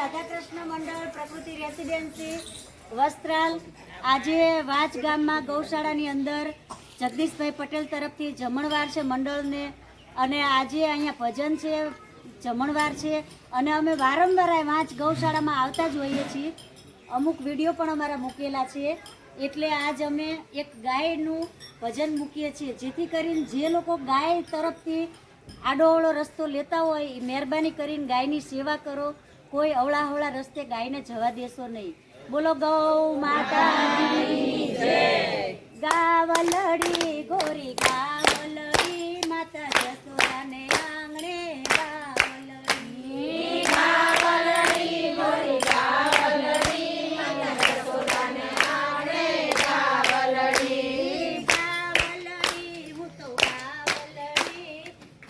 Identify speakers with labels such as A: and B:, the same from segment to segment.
A: રાધાકૃષ્ણ મંડળ પ્રકૃતિ રેસિડેન્સી વસ્ત્રાલ આજે વાચ ગામમાં ગૌશાળાની અંદર જગદીશભાઈ પટેલ તરફથી જમણવાર છે મંડળને, અને આજે અહીંયા ભજન છે, જમણવાર છે, અને અમે વારંવાર આ વાંચ ગૌશાળામાં આવતા જ હોઈએ છીએ. અમુક વિડીયો પણ અમારા મૂકેલા છે. એટલે આજ અમે એક ગાયનું ભજન મૂકીએ છીએ, જેથી કરીને જે લોકો ગાય તરફથી આડોઅવળો રસ્તો લેતા હોય એ મહેરબાની કરીને ગાયની સેવા કરો. કોઈ અવળા રસ્તે ગાયને જવા દેશો નહીં. બોલો ગૌ માતાની જય. ગાવલડી ગોરી ગાવલડી માતા જસોદાને આંગણે ગાવલડી ગાવલડી ગોરી ગાવલડી માતા જસોદાને આંગણે ગાવલડી ગાવલડી હું તો ગાવલડી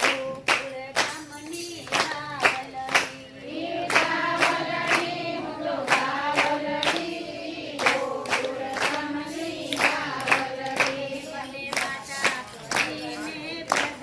A: ગોકુળ ગામની ગાવલડી ગાવલડી હું તો ગાવલડી ગોકુળ ગામની ગાવલડી. ભલે માતા કરીને પદ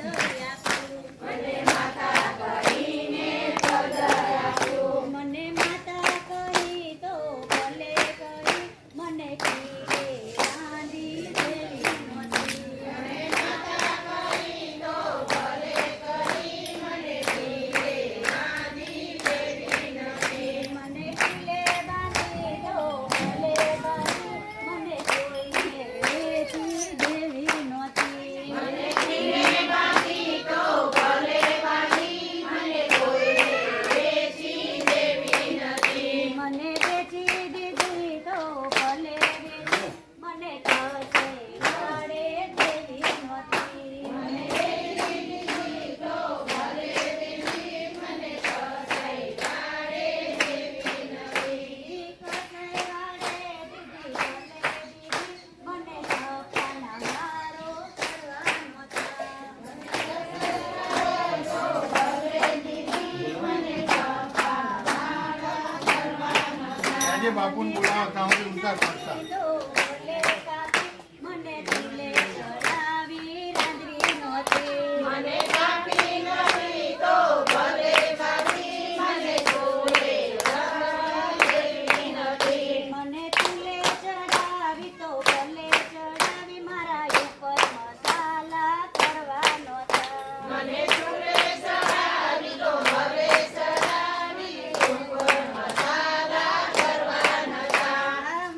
A: આપું, ભલે માતા કરીને પદ આપું, મને માતા કહી તો ભલે કહી, મને પીરે રાંધી દેવી નહોતી. મને માતા કહી તો ભલે કહી, મને પીરે રાંધી દેવી નહોતી. મને પીલે બાંધી તો ભલે બાંધી, મને કોઈને વેચી દેવી નહોતી. મને પીલે બાંધી તો ભલે બાંધી, મને કોઈને વેચી દેવી નથી. મને વેચી દીધી તો ભલે વેચી, મને કશે વાળે દેવી નહોતી. મને વેચી દીધી તો ભલે વેચી, મને કશે વાળે દેવી નથી. કશે વાળે દીધી ભલે દીધી, મને સપના મારો કરવા નહોતા. મને કશે વાળે તો ભલે દીધી, મને સપના મારા કરવા નહોતા.
B: આજે બાપુને બોલાવતા હું ઉનકા કરતા
A: તો ભલે કાપી, મને દિલે ચડાવી રાંધવી નહોતી. મને કાપી નથી તો ભલે કાપી, મને તોલે ચડાવી નથી. મને તુલે ચડાવી તો ભલે ચડાવી, મારા ઉપર મસાલા કરવા નહોતા. મને તુલે ચડાવી તો ભલે ચડાવી, ઉપર મસાલા કરવા નહોતા.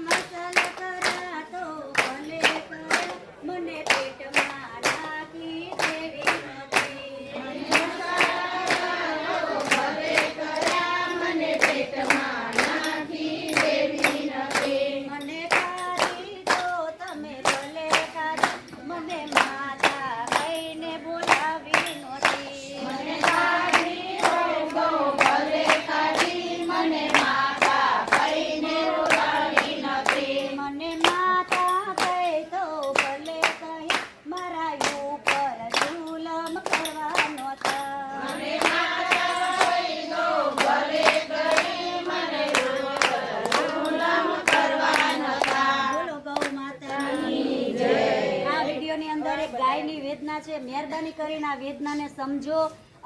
A: મસાલા કરા તો ભલે કરા, મને પેટમાં નાખી દેવી નહોતી. મસાલા કરા તો ભલે કરા, મને પેટમાં નાખી દેવી નથી. મને ખાધી તો તમે ભલે ખાધી, મને માતા કહીને બોલાવી નહોતી. મને ખાધી તો ભલે ખાધી, મને માતા કહીને બોલાવી નથી. મને માતા કહી તો ભલે કહી, મારા ઉપર જુલમ કરવા નહોતા. મને માતા કહી તો ભલે કહી, મને જુલમ કરવા નહોતા. બોલો ગૌ માતાની જય. આ વિડીયોની અંદર એક ગાયની વેદના છે. મહેરબાની કરીને આ વેદનાને સમજો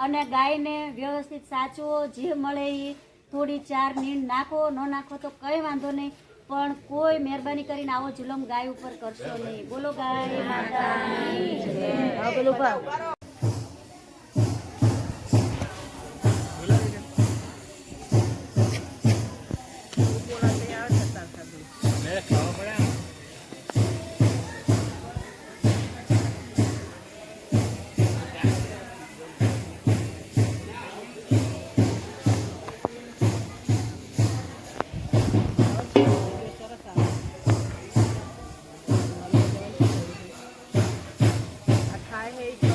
A: અને ગાયને વ્યવસ્થિત સાચવો. જે મળે એ થોડી ચાર નીંદ નાખો, ન નાખો તો કંઈ વાંધો નહીં, પણ કોઈ મહેરબાની કરીને આવો જુલમ ગાય ઉપર કરશો નહીં. બોલો ગાય માતાની જય.
C: Hi, hey.